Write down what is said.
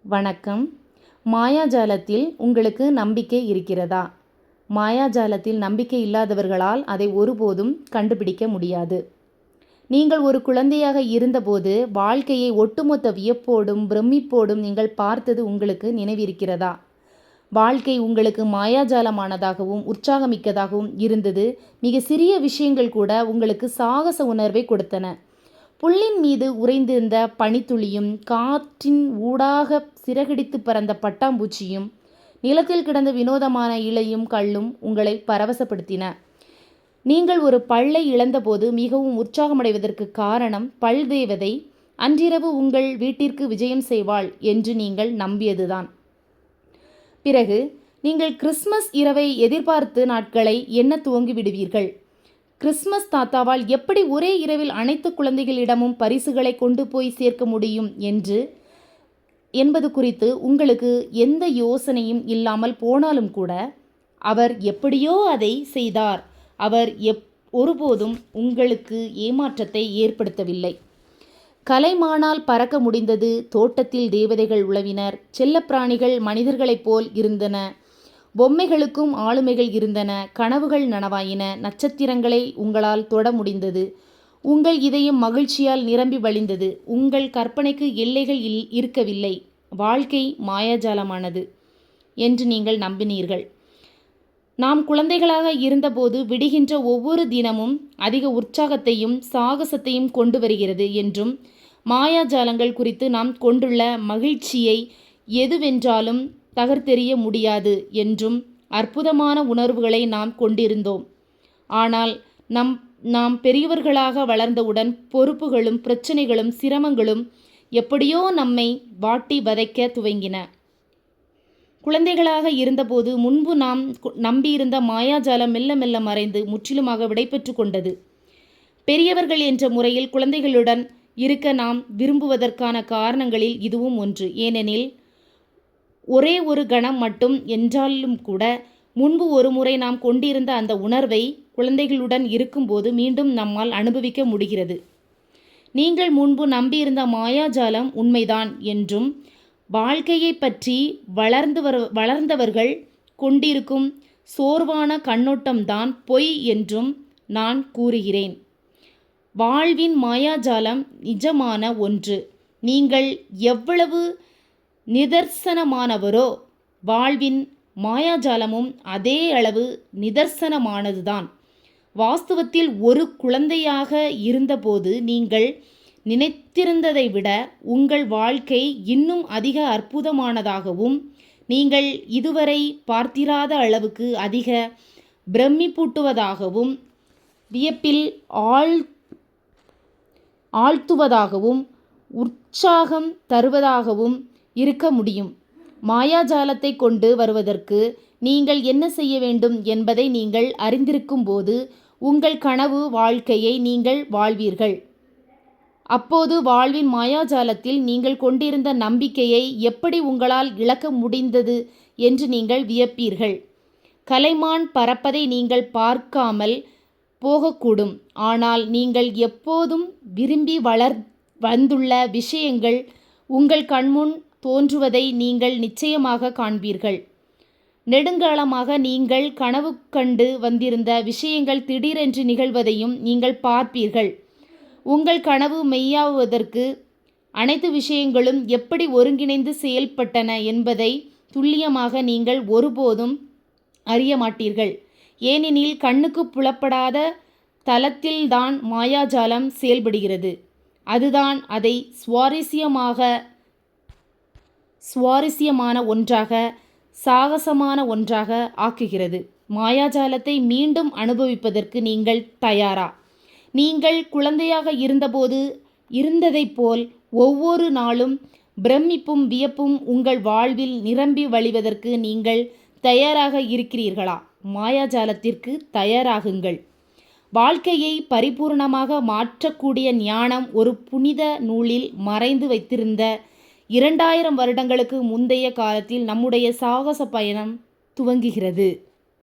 வணக்கம். மாயாஜாலத்தில் உங்களுக்கு நம்பிக்கை இருக்கிறதா? மாயாஜாலத்தில் நம்பிக்கை இல்லாதவர்களால் அதை ஒருபோதும் கண்டுபிடிக்க முடியாது. நீங்கள் ஒரு குழந்தையாக இருந்தபோது வாழ்க்கையை ஒட்டுமொத்த வியப்போடும் பிரமிப்போடும் நீங்கள் பார்த்தது உங்களுக்கு நினைவிருக்கிறதா? வாழ்க்கை உங்களுக்கு மாயாஜாலமானதாகவும் உற்சாகமிக்கதாகவும் இருந்தது. மிக சிறிய விஷயங்கள் கூட உங்களுக்கு சாகச உணர்வை கொடுத்தன. புல்லின் மீது உறைந்திருந்த பனித்துளியும், காற்றின் ஊடாக சிறகடித்து பறந்த பட்டாம்பூச்சியும், நிலத்தில் கிடந்த வினோதமான இலையும் கல்லும் உங்களை பரவசப்படுத்தின. நீங்கள் ஒரு பல்லை இழந்தபோது மிகவும் உற்சாகமடைவதற்கு காரணம், பல் தேவதை அன்றிரவு உங்கள் வீட்டிற்கு விஜயம் செய்வாள் என்று நீங்கள் நம்பியதுதான். பிறகு நீங்கள் கிறிஸ்மஸ் இரவை எதிர்பார்த்து நாட்களை எண்ணத் துவங்கிவிடுவீர்கள். கிறிஸ்மஸ் தாத்தாவால் எப்படி ஒரே இரவில் அனைத்து குழந்தைகளிடமும் பரிசுகளை கொண்டு போய் சேர்க்க முடியும் என்பது குறித்து உங்களுக்கு எந்த யோசனையும் இல்லாமல் போனாலும் கூட, அவர் எப்படியோ அதை செய்தார். அவர் ஒருபோதும் உங்களுக்கு ஏமாற்றத்தை ஏற்படுத்தவில்லை. கலைமானால் பறக்க முடிந்தது. தோட்டத்தில் தேவதைகள் உலவினர். செல்லப்பிராணிகள் மனிதர்களைப் போல் இருந்தன. பொம்மைகளுக்கும் ஆளுமைகள் இருந்தன. கனவுகள் நனவாயின. நட்சத்திரங்களை உங்களால் தொட முடிந்தது. உங்கள் இதயம் மகிழ்ச்சியால் நிரம்பி வழிந்தது. உங்கள் கற்பனைக்கு எல்லைகள் இருக்கவில்லை. வாழ்க்கை மாயாஜாலமானது என்று நீங்கள் நம்பினீர்கள். நாம் குழந்தைகளாக இருந்தபோது விடுகின்ற ஒவ்வொரு தினமும் அதிக உற்சாகத்தையும் சாகசத்தையும் கொண்டு வருகிறது என்றும், மாயாஜாலங்கள் குறித்து நாம் கொண்டுள்ள மகிழ்ச்சியை எதுவென்றாலும் தகர்த்தெறிய முடியாது என்றும் அற்புதமான உணர்வுகளை நாம் கொண்டிருந்தோம். ஆனால் நாம் பெரியவர்களாக வளர்ந்தவுடன் பொறுப்புகளும் பிரச்சனைகளும் சிரமங்களும் எப்படியோ நம்மை வாட்டி வதைக்க துவங்கின. குழந்தைகளாக இருந்தபோது முன்பு நாம் நம்பியிருந்த மாயாஜாலம் மெல்ல மெல்ல மறைந்து முற்றிலுமாக விடைபெற்று கொண்டது. பெரியவர்கள் என்ற முறையில் குழந்தைகளுடன் இருக்க நாம் விரும்புவதற்கான காரணங்களில் இதுவும் ஒன்று. ஏனெனில், ஒரே ஒரு கணம் மட்டும் என்றாலும் கூட, முன்பு ஒரு முறை நாம் கொண்டிருந்த அந்த உணர்வை குழந்தைகளுடன் இருக்கும்போது மீண்டும் நம்மால் அனுபவிக்க முடிகிறது. நீங்கள் முன்பு நம்பியிருந்த மாயாஜாலம் உண்மைதான் என்றும், வாழ்க்கையை பற்றி வளர்ந்தவர்கள் கொண்டிருக்கும் சோர்வான கண்ணோட்டம்தான் பொய் என்றும் நான் கூறுகிறேன். வாழ்வின் மாயாஜாலம் நிஜமான ஒன்று. நீங்கள் எவ்வளவு நிதர்சனமானவரோ, வாழ்வின் மாயாஜாலமும் அதே அளவு நிதர்சனமானதுதான். வாஸ்தவத்தில் ஒரு குழந்தையாக இருந்தபோது நீங்கள் நினைத்திருந்ததை விட உங்கள் வாழ்க்கை இன்னும் அதிக அற்புதமானதாகவும், நீங்கள் இதுவரை பார்த்திராத அளவுக்கு அதிக பிரமிப்பூட்டுவதாகவும், வியப்பில் ஆழ்த்துவதாகவும், உற்சாகம் தருவதாகவும் இருக்க முடியும். மாயாஜாலத்தை கொண்டு வருவதற்கு நீங்கள் என்ன செய்ய வேண்டும் என்பதை நீங்கள் அறிந்திருக்கும் போது உங்கள் கனவு வாழ்க்கையை நீங்கள் வாழ்வீர்கள். அப்போது வாழ்வின் மாயாஜாலத்தில் நீங்கள் கொண்டிருந்த நம்பிக்கையை எப்படி உங்களால் இழக்க முடிந்தது என்று நீங்கள் வியப்பீர்கள். கலைமான் பறப்பதை நீங்கள் பார்க்காமல் போகக்கூடும். ஆனால் நீங்கள் எப்போதும் விரும்பி வந்துள்ள விஷயங்கள் உங்கள் கண்முன் தோன்றுவதை நீங்கள் நிச்சயமாக காண்பீர்கள். நெடுங்காலமாக நீங்கள் கனவு கண்டு வந்திருந்த விஷயங்கள் திடீரென்று நிகழ்வதையும் நீங்கள் பார்ப்பீர்கள். உங்கள் கனவு மெய்யாவதற்கு அனைத்து விஷயங்களும் எப்படி ஒருங்கிணைந்து செயல்பட்டன என்பதை துல்லியமாக நீங்கள் ஒருபோதும் அறிய மாட்டீர்கள். ஏனெனில், கண்ணுக்கு புலப்படாத தளத்தில்தான் மாயாஜாலம் செயல்படுகிறது. அதுதான் அதை சுவாரஸ்யமான ஒன்றாக, சாகசமான ஒன்றாக ஆக்குகிறது. மாயாஜாலத்தை மீண்டும் அனுபவிப்பதற்கு நீங்கள் தயாரா? நீங்கள் குழந்தையாக இருந்தபோது இருந்ததைப் போல் ஒவ்வொரு நாளும் பிரமிப்பும் வியப்பும் உங்கள் வாழ்வில் நிரம்பி வழிவதற்கு நீங்கள் தயாராக இருக்கிறீர்களா? மாயாஜாலத்திற்கு தயாராகுங்கள். வாழ்க்கையை பரிபூர்ணமாக மாற்றக்கூடிய ஞானம் ஒரு புனித நூலில் மறைந்து வைத்திருந்த 2000 வருடங்களுக்கு முந்தைய காலத்தில் நம்முடைய சாகச பயணம் துவங்குகிறது.